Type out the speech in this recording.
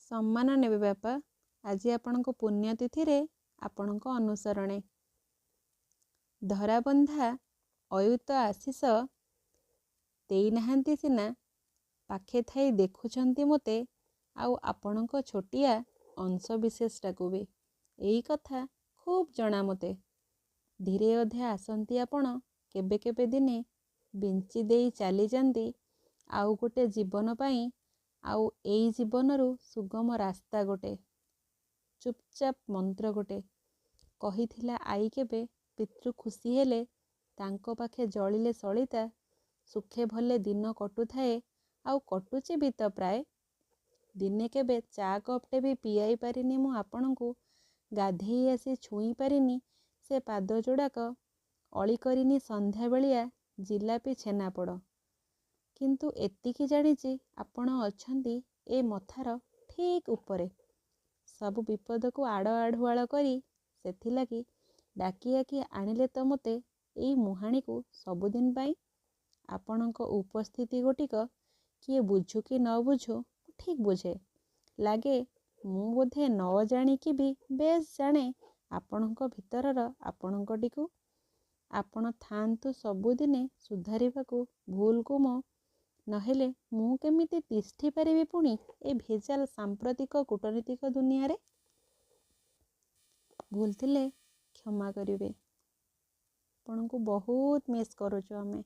सम्मान नेबे बापा। आज आपणको पुण्यतिथि रे आपणको अनुसरणे धराबंधा अयुत आशीष देई नाहांती सिना पाखे थाई देखुछंती मोते आउ आपणको छोटिया अंश विशेषटाकू भी एई कथा खूब जଣା मोते। धीरे अधे आसंती आपण केबे केबे दिने बिंची देई चाली जांती आउ गोटे जीवन पाई आउ एई जीवनरू सुगम रास्ता गोटे चुपचाप मंत्र गोटे कहिथिला आई केबे पितृ खुशी हेले तांको पाखे जलिले सलिता सुखे भले दिन कटु थाए आउ कटुची भी तो प्राय दिने केबे चा कपटे भी पियाई पारिनी मु आपनकू गाधेई आसी छुई पारिनी से पाद जोड़ाक अली करिनी संध्या बेलिया जिलापी छेनापोड़ किंतु एतिकी जानिची आपण अछंती ए मथार ठीक उपरे सबु विपद को आड़ आढ़ुआल करी सेथिलागी डाकी आकी आनिले तो मते एई मुहाणी को सबुदिन पाई आपणको उपस्थिति गोटिक किए बुझु कि न बुझु ठीक बुझे लागे मु बोधे न जानिकी भी बेस जाने आपणको भितरर आपणकोटिकू आपण थांतु सबुदिने सुधारिबाकू भूल को मो नहेले मु केमिति तिष्ठि परिबि पुणी ए भेजाल सांप्रतिक कूटनीतिक दुनिया रे। भूल थिले क्षमा करिवे आपणको बहुत मिस करूछु हमें।